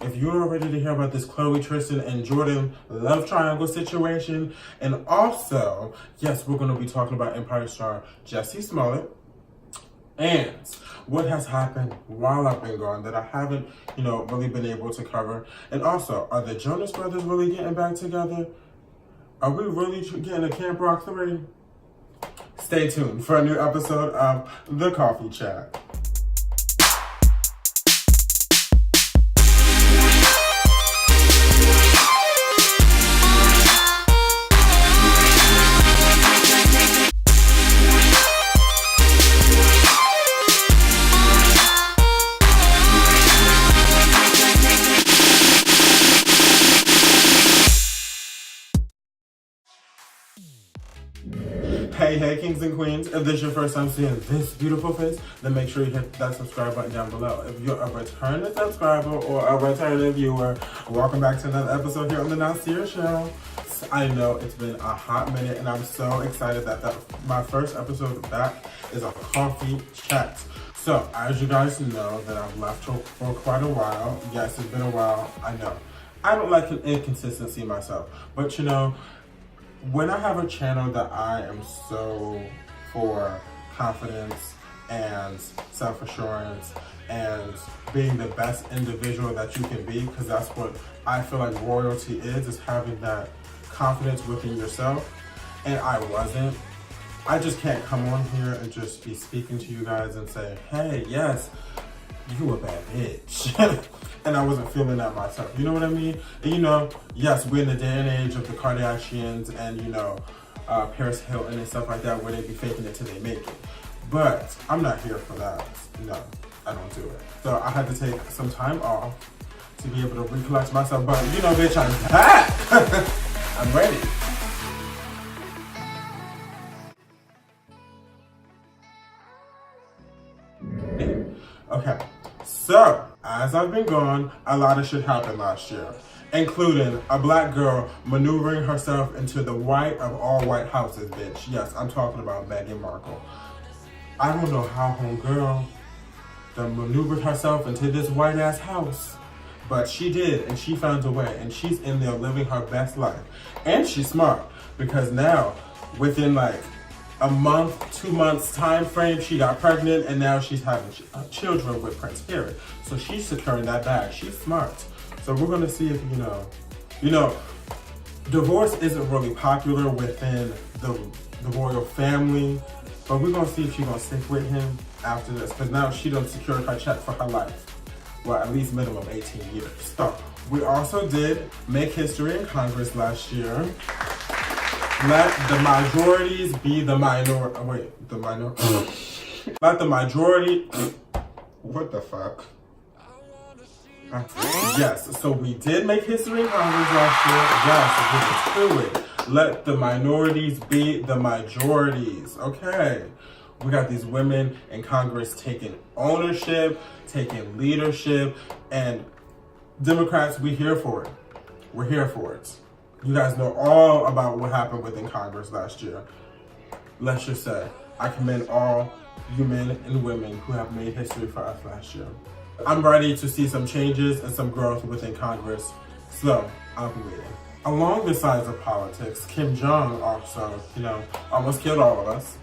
if you're ready to hear about this Khloe, Tristan, and Jordyn love triangle situation. And also, yes, we're going to be talking about Empire star Jussie Smollett and what has happened while I've been gone that I haven't, really been able to cover. And also, are the Jonas Brothers really getting back together? Are we really getting a Camp Rock 3? Stay tuned for a new episode of The Coffee Chat. Hey kings and queens, if this is your first time seeing this beautiful face, then make sure you hit that subscribe button down below. If you're a returning subscriber or a returning viewer, welcome back to another episode here on the Nasir show. I know it's been a hot minute and I'm so excited that my first episode back is a coffee chat. So as you guys know that I've left for quite a while. Yes, it's been a while, I know. I don't like inconsistency myself, but when I have a channel that I am so for confidence and self-assurance and being the best individual that you can be, because that's what I feel like royalty is having that confidence within yourself. And I wasn't. I just can't come on here and just be speaking to you guys and say, hey, yes, you a bad bitch. And I wasn't feeling that myself. You know what I mean? And yes, we're in the day and age of the Kardashians and, Paris Hilton and stuff like that, where they be faking it till they make it. But I'm not here for that. No, I don't do it. So I had to take some time off to be able to recollect myself. But, bitch, I'm back. I'm ready. Okay, so as I've been gone, a lot of shit happened last year, including a black girl maneuvering herself into the white of all white houses, bitch. Yes, I'm talking about Meghan Markle. I don't know how homegirl that maneuvered herself into this white ass house, but she did, and she found a way, and she's in there living her best life. And she's smart, because now, within a month, 2 months time frame, she got pregnant and now she's having children with Prince Harry. So she's securing that bag. She's smart. So we're gonna see if divorce isn't really popular within the royal family, but we're gonna see if she's gonna stick with him after this, because now she done secured her check for her life. Well, at least minimum 18 years. So we also did make history in Congress last year. Let the majorities be the minority. Wait, the minority. Let the majority. What the fuck? Yes, so we did make history in Congress last year. Yes, we did do it. Let the minorities be the majorities. Okay. We got these women in Congress taking ownership, taking leadership, and Democrats, we're here for it. We're here for it. You guys know all about what happened within Congress last year. Let's just say, I commend all you men and women who have made history for us last year. I'm ready to see some changes and some growth within Congress, so I'll be waiting. Along the sides of politics, Kim Jong also, almost killed all of us.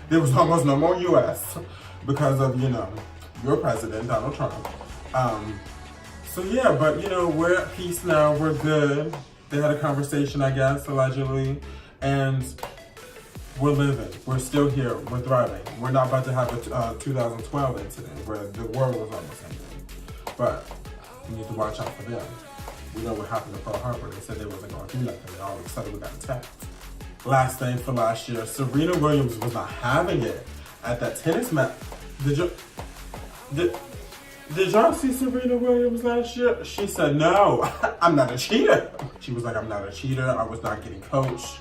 There was almost no more U.S. because of, your president, Donald Trump. So yeah, but we're at peace now, we're good. They had a conversation, I guess, allegedly, and we're living. We're still here. We're thriving. We're not about to have a 2012 incident where the world was almost ending. But we need to watch out for them. We know what happened to Pearl Harbor. They said they wasn't going to do nothing, and all of a sudden we got attacked. Last thing for last year, Serena Williams was not having it at that tennis match. Did y'all see Serena Williams last year? She said, no, I'm not a cheater. She was like, I'm not a cheater. I was not getting coached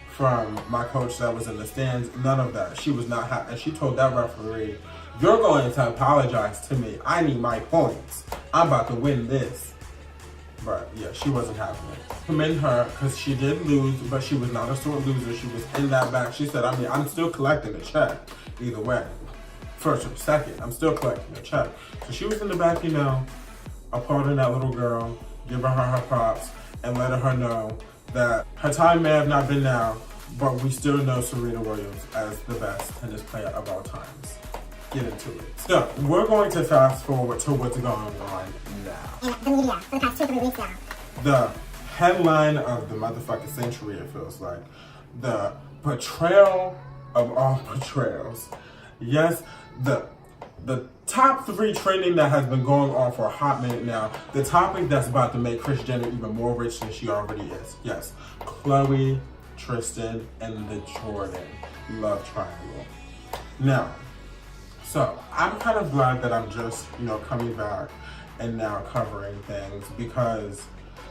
from my coach that was in the stands. None of that. She was not happy. And she told that referee, you're going to apologize to me. I need my points. I'm about to win this. But yeah, she wasn't having it. Commend her, because she did lose, but she was not a sore loser. She was in that back. She said, I'm still collecting the check either way. First or second, I'm still collecting the check. So she was in the back, applauding that little girl, giving her props, and letting her know that her time may have not been now, but we still know Serena Williams as the best tennis player of all times. Get into it. So, we're going to fast forward to what's going on now. And the media, for the past 2 or 3 weeks now. The headline of the motherfucking century, it feels like. The betrayal of all betrayals. Yes, the top 3 trending that has been going on for a hot minute now. The topic that's about to make Kris Jenner even more rich than she already is. Yes, Khloe, Tristan, and the Jordyn love triangle. Now, so I'm kind of glad that I'm just, coming back and now covering things, because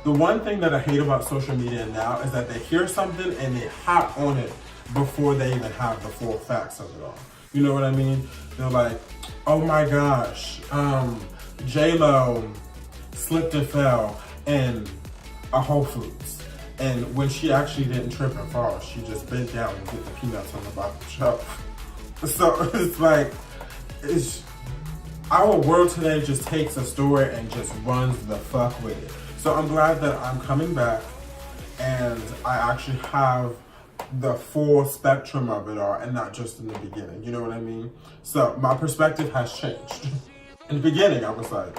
the one thing that I hate about social media now is that they hear something and they hop on it before they even have the full facts of it all. You know what I mean? They're like, oh my gosh, J-Lo slipped and fell in a Whole Foods. And when she actually didn't trip and fall, she just bent down and get the peanuts on the bottom shelf. So it's like, our world today just takes a story and just runs the fuck with it. So I'm glad that I'm coming back and I actually have the full spectrum of it all and not just in the beginning, you know what I mean? So my perspective has changed. In the beginning, I was like,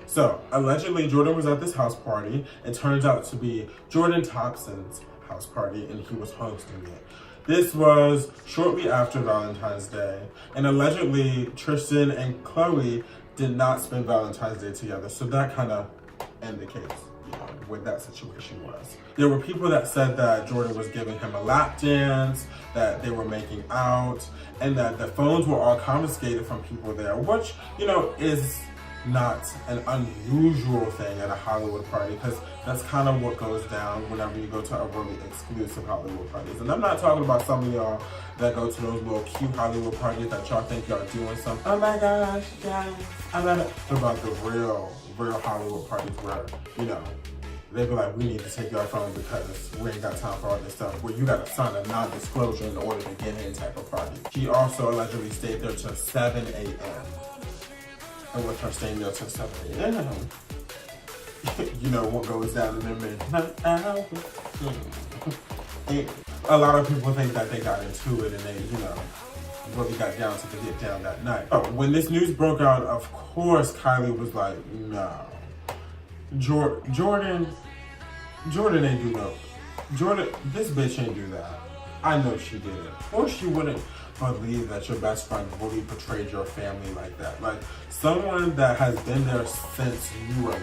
so allegedly Jordyn was at this house party. It turns out to be Jordyn Thompson's house party and he was hosting it. This was shortly after Valentine's Day, and allegedly Tristan and Khloe did not spend Valentine's Day together, so that kind of indicates what that situation was. There were people that said that Jordyn was giving him a lap dance, that they were making out, and that the phones were all confiscated from people there, which, is not an unusual thing at a Hollywood party, because that's kind of what goes down whenever you go to a really exclusive Hollywood parties. And I'm not talking about some of y'all that go to those little cute Hollywood parties that y'all think y'all doing something. Oh my gosh, guys. I'm not about the real Hollywood parties where, they be like, we need to take your phone because we ain't got time for all this stuff. Where you gotta sign a non-disclosure in order to get in type of party. She also allegedly stayed there till 7 a.m. And with her staying there till 7 a.m., what goes down in the midnight hours. A lot of people think that they got into it and they, really got down to the get down that night. So when this news broke out, of course, Kylie was like, no. Jordyn ain't do no. This bitch ain't do that. I know she did it. Of course she wouldn't believe that your best friend really betrayed your family like that. Like, someone that has been there since you were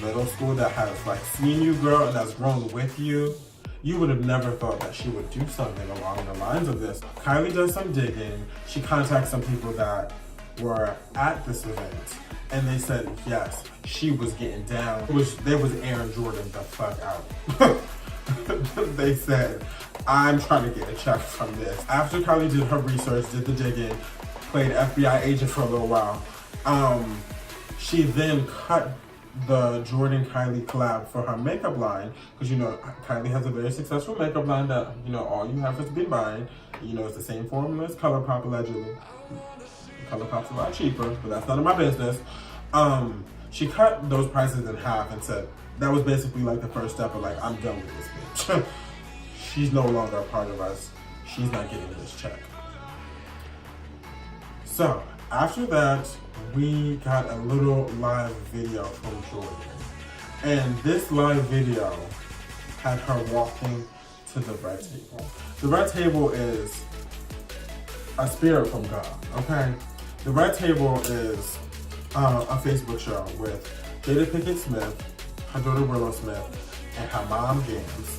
middle school, that has like seen you grow and has grown with you, you would have never thought that she would do something along the lines of this. Kylie does some digging. She contacts some people that were at this event, and they said, yes, she was getting down. They was airing Jordyn the fuck out. They said, I'm trying to get a check from this. After Kylie did her research, did the digging, played FBI agent for a little while, she then cut the Jordyn-Kylie collab for her makeup line, because Kylie has a very successful makeup line that all you have is to be buying. It's the same formula as ColourPop allegedly. ColourPop's a lot cheaper, but that's none of my business. She cut those prices in half and said that was basically like the first step of like, I'm done with this bitch. She's no longer a part of us. She's not getting this check. So after that, we got a little live video from Jordyn. And this live video had her walking to the red table. The red table is a spirit from God, okay? The red table is a Facebook show with Jada Pinkett Smith, her daughter Willow Smith, and her mom Gams.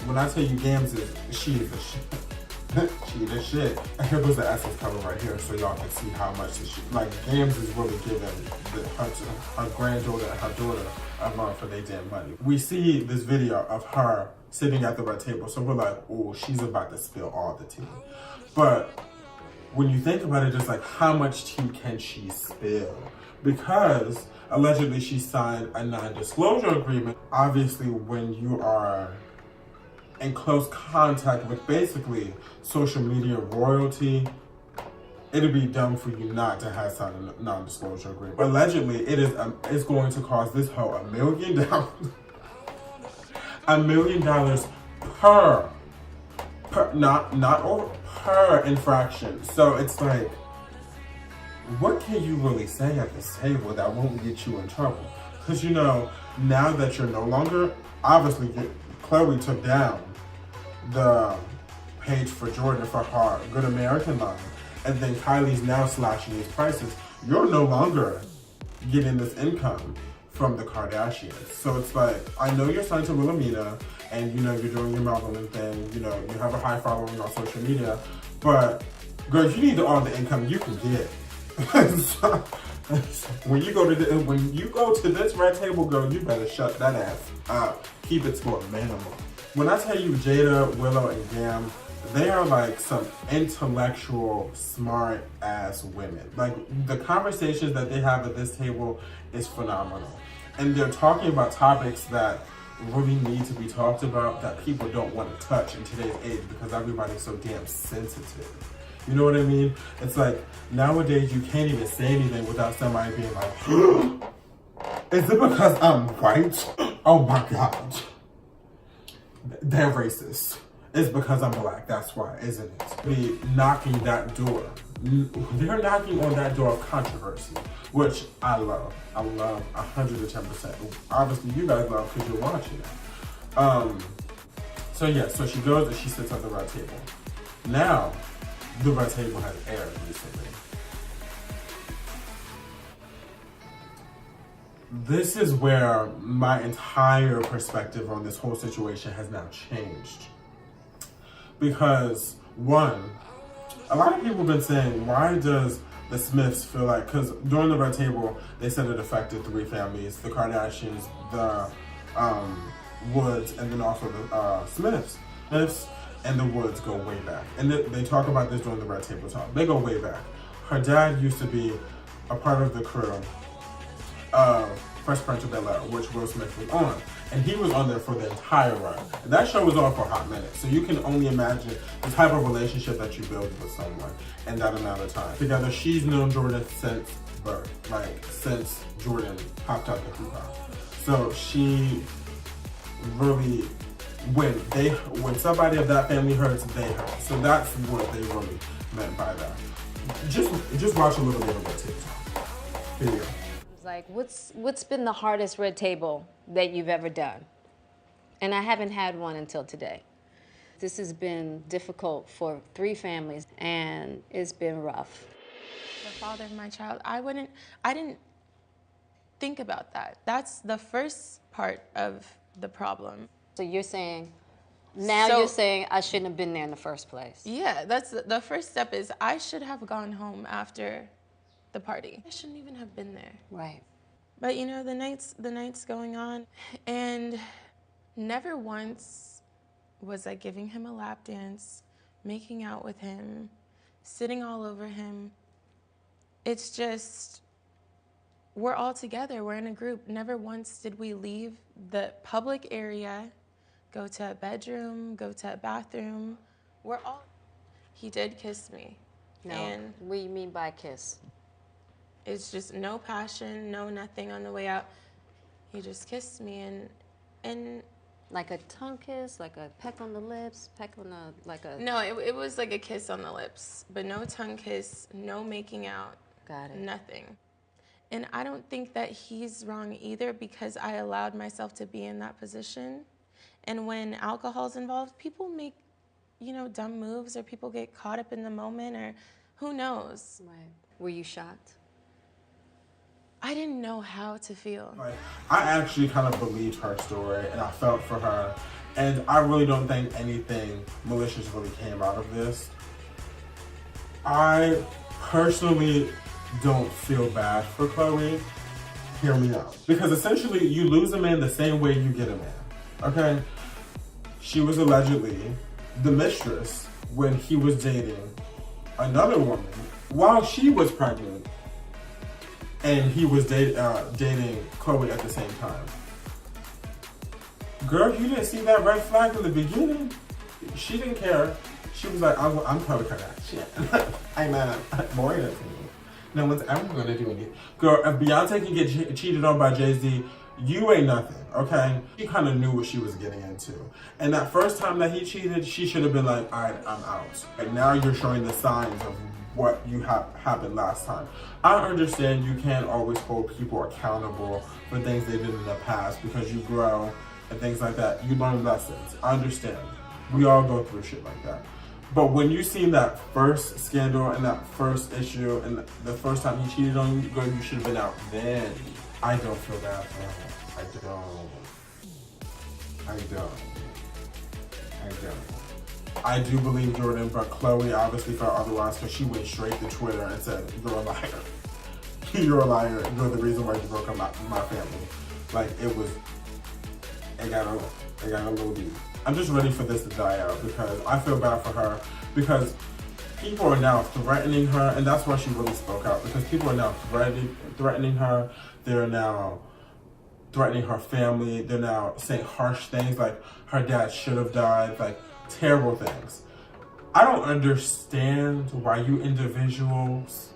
When I tell you Gams she is the shit. She the shit. And here was the Essence cover right here, so y'all can see how much Gams is really giving her granddaughter and her daughter a run for their damn money. We see this video of her sitting at the red table, so we're like, oh, she's about to spill all the tea. But when you think about it, just like, how much tea can she spill? Because allegedly she signed a non-disclosure agreement. Obviously, when you are in close contact with basically social media royalty, it'd be dumb for you not to have signed a non-disclosure agreement. Allegedly, it's going to cost this hoe $1 million, $1 million not over per infraction. So it's like, what can you really say at this table that won't get you in trouble? Because you know, now that you're no longer, obviously, Khloe took down the page for Jordyn for her Good American line, and then Kylie's now slashing these prices. You're no longer getting this income from the Kardashians. So it's like, I know you're signed to Wilhelmina, and you know, you're doing your modeling thing, you know, you have a high following on social media, but girl, you need all the income you can get. So, when you go to this red table, girl, you better shut that ass up. Keep it to a minimum. When I tell you Jada, Willow, and Gam, they are like some intellectual, smart ass women. Like, the conversations that they have at this table is phenomenal. And they're talking about topics that really need to be talked about, that people don't want to touch in today's age because everybody's so damn sensitive. You know what I mean? It's like, nowadays you can't even say anything without somebody being like, is it because I'm white? Oh my God. They're racist. It's because I'm black, that's why, isn't it? Be knocking that door. They're knocking on that door of controversy, which I love. I love 110%. Obviously, you guys love because you're watching it. So yeah, so she goes and she sits at the red table. Now, the red table has aired recently. This is where my entire perspective on this whole situation has now changed. Because, one, a lot of people have been saying, why does the Smiths feel like, because during the red table, they said it affected 3 families, the Kardashians, the Woods, and then also the Smiths. Smiths and the Woods go way back. And they talk about this during the red table talk. They go way back. Her dad used to be a part of the crew of Fresh Prince of Bel-Air, which Will Smith was on. And he was on there for the entire run. And that show was on for a hot minute. So you can only imagine the type of relationship that you build with someone in that amount of time. Together, she's known Jordyn since birth, like since Jordyn popped out the hoo-ha. So she really, when somebody of that family hurts, they hurt. So that's what they really meant by that. Just watch a little bit of what TikTok. Here you go. Like, what's been the hardest red table that you've ever done? And I haven't had one until today. This has been difficult for 3 families, and it's been rough. The father of my child, I didn't think about that. That's the first part of the problem. So you're saying, you're saying I shouldn't have been there in the first place. Yeah, that's the first step is I should have gone home after the party. I shouldn't even have been there. Right. But you know, the night's going on, and never once was I giving him a lap dance, making out with him, sitting all over him. It's just, we're all together, we're in a group. Never once did we leave the public area, go to a bedroom, go to a bathroom. He did kiss me. No, And what do you mean by kiss? it's just no passion, no nothing on the way out. He just kissed me and Like a tongue kiss, like a peck on the lips, peck on the, No, it was like a kiss on the lips, but no tongue kiss, no making out. Got it. Nothing. And I don't think that he's wrong either, because I allowed myself to be in that position. And when alcohol's involved, people make, dumb moves, or people get caught up in the moment, or who knows. Right. Were you shocked? I didn't know how to feel. Like, I actually kind of believed her story, and I felt for her. And I really don't think anything malicious really came out of this. I personally don't feel bad for Khloe. Hear me out. Because essentially, you lose a man the same way you get a man, okay? She was allegedly the mistress when he was dating another woman while she was pregnant. And he was dating Khloe at the same time. Girl, you didn't see that red flag in the beginning. She didn't care. She was like, I'm Khloe Kardashian. I'm more than me. No one's ever gonna do anything. Girl, if Beyonce can get cheated on by Jay-Z, you ain't nothing, okay? She kind of knew what she was getting into. And that first time that he cheated, she should have been like, all right, I'm out. And now you're showing the signs of what you happened last time. I understand you can't always hold people accountable for things they did in the past because you grow and things like that. You learn lessons. I understand. We all go through shit like that. But when you seen that first scandal and that first issue and the first time he cheated on you, girl, you should have been out then. I don't feel bad for him. I do believe Jordyn, but Khloe obviously felt otherwise because she went straight to Twitter and said, you're a liar. You're a liar. You're the reason why you broke up my family. Like, it got a little deep. I'm just ready for this to die out because I feel bad for her because people are now threatening her, and that's why she really spoke out, because people are now threatening her. They're now threatening her family. They're now saying harsh things like her dad should have died, like terrible things. I don't understand why you individuals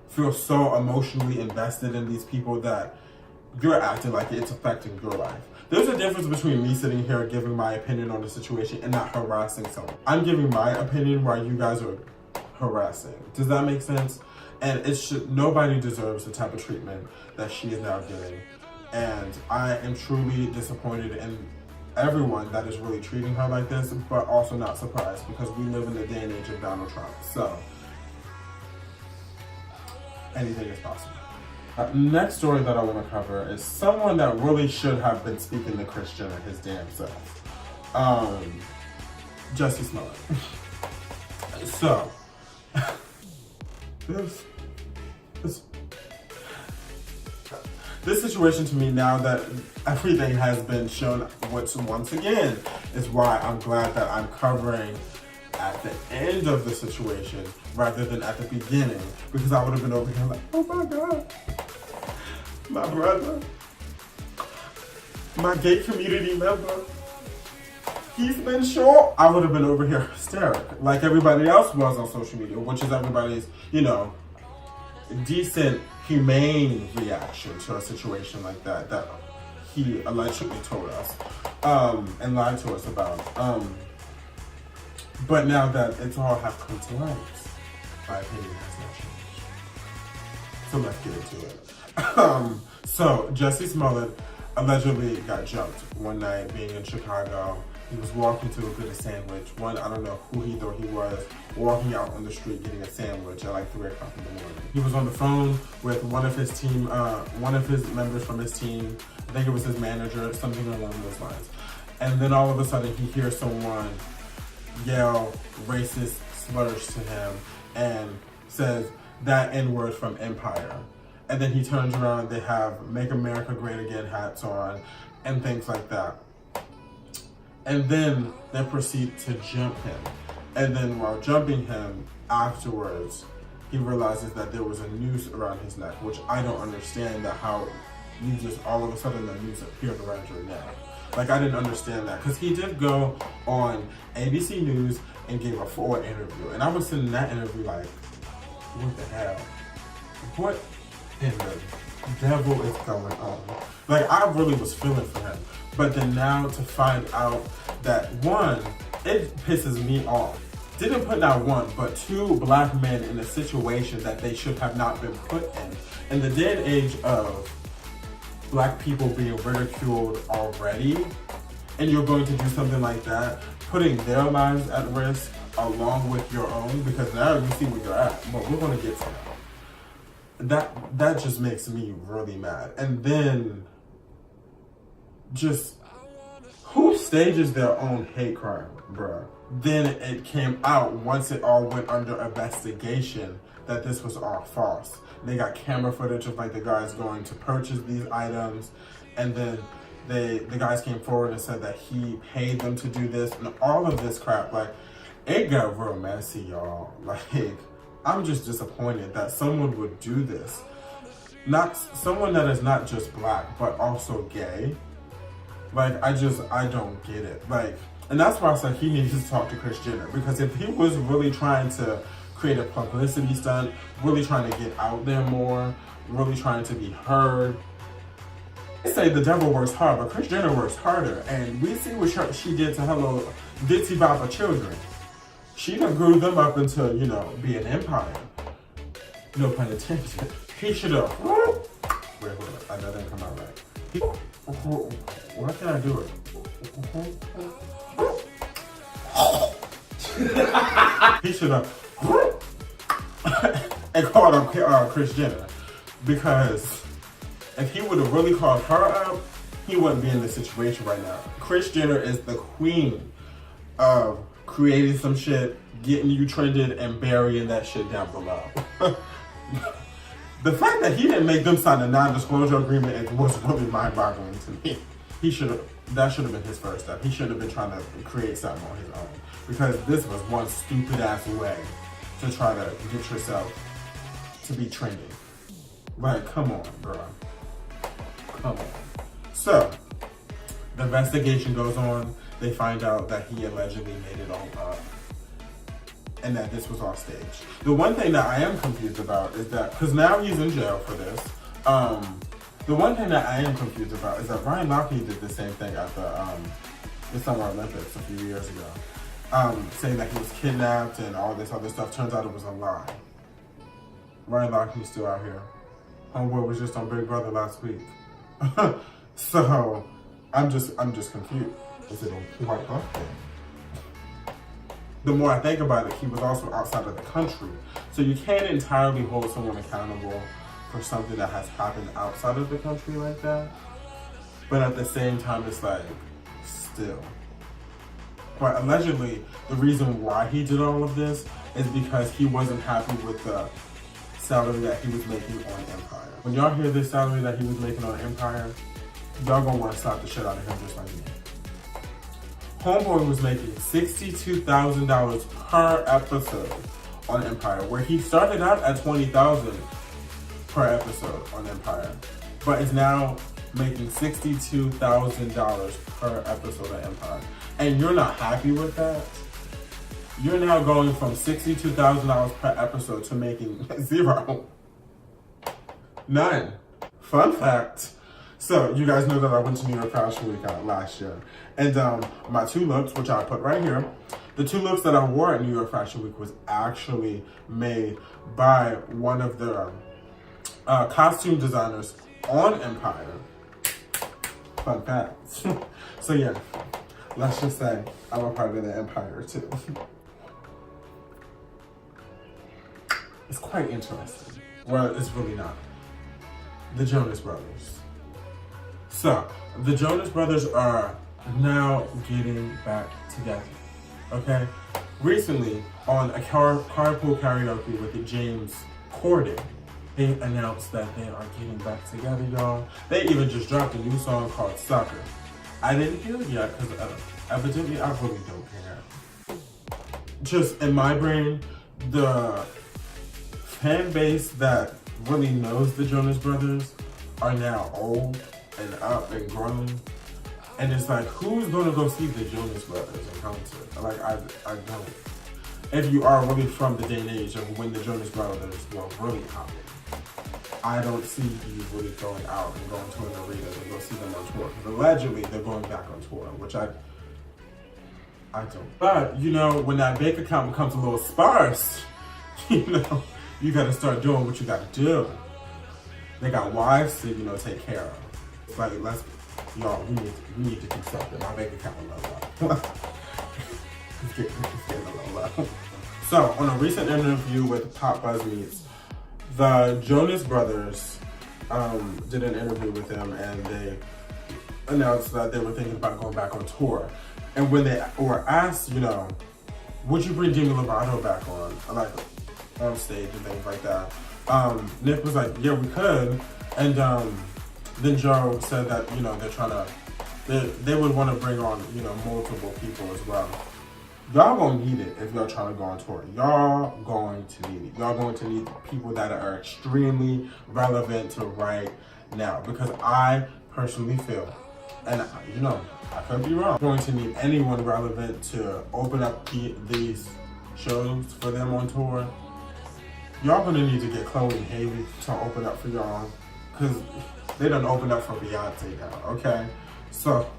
feel so emotionally invested in these people that you're acting like it's affecting your life. There's a difference between me sitting here giving my opinion on the situation and not harassing someone. I'm giving my opinion while you guys are harassing. Does that make sense? And nobody deserves the type of treatment that she is now getting. And I am truly disappointed in everyone that is really treating her like this, but also not surprised because we live in the day and age of Donald Trump. So, anything is possible. Next story that I want to cover is someone that really should have been speaking to Kris Jenner his damn self. Jussie Smollett. So, this situation to me, now that everything has been shown, which once again is why I'm glad that I'm covering at the end of the situation rather than at the beginning, because I would have been over here like, oh my God, my brother, my gay community member, he's been short. I would have been over here hysterical, like everybody else was on social media, which is everybody's, decent, humane reaction to a situation like that he allegedly told us and lied to us about. But now that it's all have come to light, my opinion has not changed. So let's get into it. So Jussie Smollett allegedly got jumped one night being in Chicago. He was walking to go get a sandwich. I don't know who he thought he was, walking out on the street getting a sandwich at like 3 o'clock in the morning. He was on the phone with one of his team, one of his members from his team. I think it was his manager, something along those lines. And then all of a sudden he hears someone yell racist slurs to him and says that N-word from Empire. And then he turns around, they have Make America Great Again hats on and things like that. And then they proceed to jump him. And then while jumping him, afterwards, he realizes that there was a noose around his neck, which I don't understand that how you just all of a sudden the noose appeared around your neck. Like, I didn't understand that. Because he did go on ABC News and gave a full interview. And I was sitting in that interview like, what the hell? What in the devil is going on? Like, I really was feeling for him. But then now to find out that, one, it pisses me off. Didn't put not one, but 2 black men in a situation that they should have not been put in. In the day and age of black people being ridiculed already, and you're going to do something like that, putting their lives at risk along with your own, because now you see where you're at, but we're going to get to that. That just makes me really mad. And then, just, who stages their own hate crime, bruh? Then it came out, once it all went under investigation, that this was all false. They got camera footage of like the guys going to purchase these items, and then the guys came forward and said that he paid them to do this, and all of this crap. Like, it got real messy, y'all. Like, I'm just disappointed that someone would do this. Not someone that is not just black, but also gay. Like, I don't get it. Like, And that's why I said he needs to talk to Kris Jenner, because if he was really trying to create a publicity stunt, really trying to get out there more, really trying to be heard. They say the devil works hard, but Kris Jenner works harder. And we see what she did to her Ditsy Bopper children. She done grew them up into, be an empire. No pun intended. He should have. Wait, I know that didn't come out right. Why can't I do it? He should have and called up Kris Jenner, because if he would have really called her up, he wouldn't be in this situation right now. Kris Jenner is the queen of creating some shit, getting you trended, and burying that shit down below. The fact that he didn't make them sign a non-disclosure agreement was really mind-boggling to me. That should have been his first step. He shouldn't have been trying to create something on his own, because this was one stupid ass way to try to get yourself to be trending. Like, come on, bro. Come on. So, the investigation goes on. They find out that he allegedly made it all up, and that this was all staged. The one thing that I am confused about is that, because now he's in jail for this, the one thing that I am confused about is that Ryan Lochte did the same thing at the Summer Olympics a few years ago, saying that he was kidnapped and all this other stuff. Turns out it was a lie. Ryan Lochte's still out here. Homeboy was just on Big Brother last week. So I'm just confused. Is it a white thing? The more I think about it, he was also outside of the country. So you can't entirely hold someone accountable for something that has happened outside of the country like that. But at the same time, it's like, still. But allegedly, the reason why he did all of this is because he wasn't happy with the salary that he was making on Empire. When y'all hear this salary that he was making on Empire, y'all gonna wanna slap the shit out of him just like me. Homeboy was making $62,000 per episode on Empire, where he started out at $20,000 per episode on Empire, but is now making $62,000 per episode on Empire. And you're not happy with that? You're now going from $62,000 per episode to making zero. None. Fun fact. So, you guys know that I went to New York Fashion Week last year. And my two looks, which I put right here, the two looks that I wore at New York Fashion Week was actually made by one of the costume designers on Empire. Fun fact. So yeah, let's just say I'm a part of the Empire too. It's quite interesting. Well, it's really not. The Jonas Brothers. So, the Jonas Brothers are now getting back together, okay? Recently, on a carpool karaoke with James Corden, they announced that they are getting back together, y'all. They even just dropped a new song called Sucker. I didn't hear it yet, because evidently I really don't care. Just in my brain, the fan base that really knows the Jonas Brothers are now old and up and grown, and it's like, who's gonna go see the Jonas Brothers in concert? Like, I don't. If you are really from the day and age of when the Jonas Brothers were really out, I don't see you really going out and going to an arena to go see them on tour. Because allegedly they're going back on tour, which I don't. But when that bank account becomes a little sparse, you gotta start doing what you gotta do. They got wives to take care of. It's like, we need to do something. My bank account is low. It's getting a little low. So, on a recent interview with Pop Buzz Meets, the Jonas Brothers did an interview with them, and they announced that they were thinking about going back on tour. And when they were asked, would you bring Demi Lovato back on stage and things like that, Nick was like, yeah, we could. And then Joe said that, they would want to bring on, multiple people as well. Y'all gonna need it if y'all trying to go on tour. Y'all going to need it. Y'all going to need people that are extremely relevant to right now. Because I personally feel and you know, I could be wrong. I'm going to need anyone relevant to open up these shows for them on tour. Y'all gonna need to get Khloe and Hailey to open up for y'all, because they done opened up for Beyonce now, okay? So,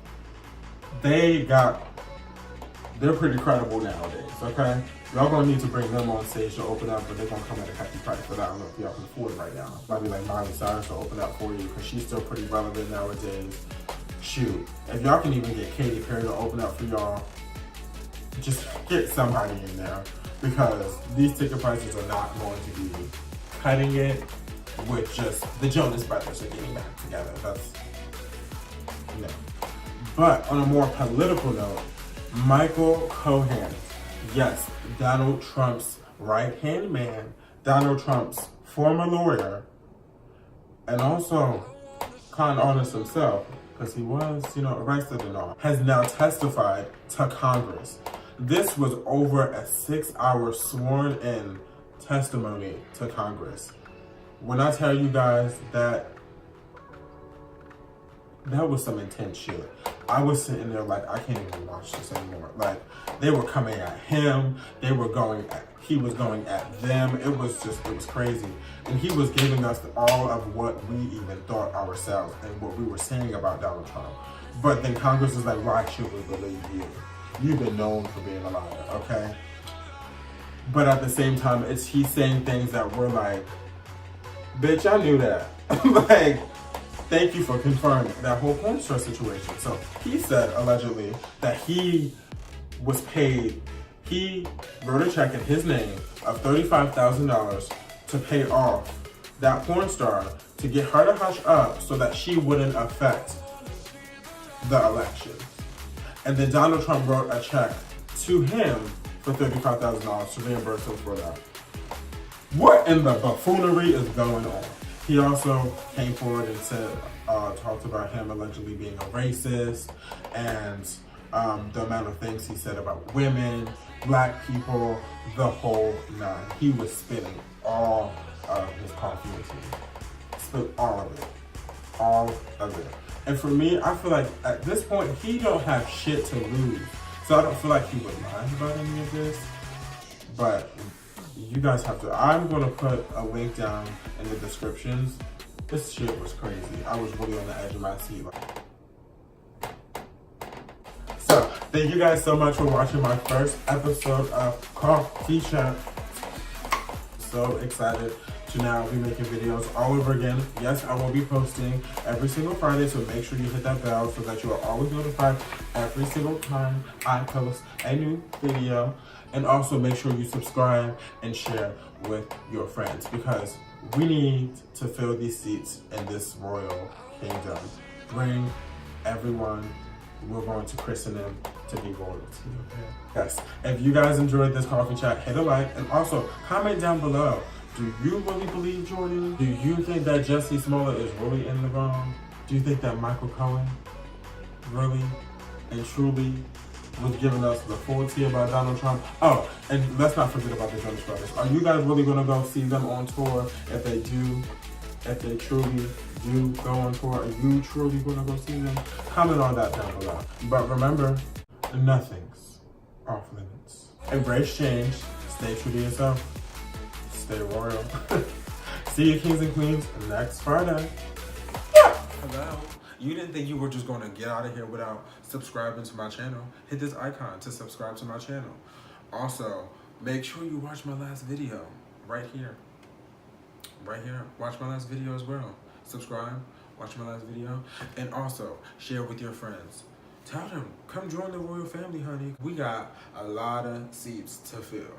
they're pretty credible nowadays, okay? Y'all gonna need to bring them on stage to open up, but they're gonna come at a hefty price, but I don't know if y'all can afford it right now. Might be like Miley Cyrus to open up for you, because she's still pretty relevant nowadays. Shoot, if y'all can even get Katy Perry to open up for y'all, just get somebody in there, because these ticket prices are not going to be cutting it with just the Jonas Brothers are getting back together. That's, no. But on a more political note, Michael Cohen, yes, Donald Trump's right-hand man, Donald Trump's former lawyer, and also con artist himself, because he was, arrested and all, has now testified to Congress. This was over a 6-hour sworn-in testimony to Congress. When I tell you guys that was some intense shit. I was sitting there like, I can't even watch this anymore. Like, they were coming at him. He was going at them. It was crazy. And he was giving us all of what we even thought ourselves and what we were saying about Donald Trump. But then Congress is like, why should we believe you? You've been known for being a liar, okay? But at the same time, he's saying things that were like, bitch, I knew that. Like, thank you for confirming that whole porn star situation. So he said, allegedly, that he was paid, he wrote a check in his name of $35,000 to pay off that porn star to get her to hush up so that she wouldn't affect the election. And then Donald Trump wrote a check to him for $35,000 to reimburse him for that. What in the buffoonery is going on? He also came forward and said, talked about him allegedly being a racist and the amount of things he said about women, black people, the whole nine. He was spitting all of his coffee into me. Spit all of it. All of it. And for me, I feel like at this point, he don't have shit to lose. So I don't feel like he would mind about any of this. But you guys have to, I'm going to put a link down in the descriptions. This shit was crazy. I was really on the edge of my seat. So, thank you guys so much for watching my first episode of Coffee Chat. So excited to now be making videos all over again. Yes, I will be posting every single Friday, so make sure you hit that bell so that you are always notified every single time I post a new video. And also make sure you subscribe and share with your friends, because we need to fill these seats in this royal kingdom. Bring everyone. We're going to christen them to be royalty. Okay? Yes. If you guys enjoyed this coffee chat, hit a like, and also comment down below. Do you really believe Jordyn? Do you think that Jussie Smollett is really in the wrong? Do you think that Michael Cohen really and truly was giving us the full tea about Donald Trump? Oh, and let's not forget about the Jonas Brothers. Are you guys really gonna go see them on tour? If they truly do go on tour, are you truly gonna go see them? Comment on that down below. But remember, nothing's off limits. Embrace change, stay true to yourself, stay royal. See you kings and queens next Friday. Hello. You didn't think you were just gonna get out of here without subscribing to my channel? Hit this icon to subscribe to my channel. Also, make sure you watch my last video right here. Right here. Watch my last video as well. Subscribe, watch my last video, and also share with your friends. Tell them, come join the royal family, honey. We got a lot of seats to fill.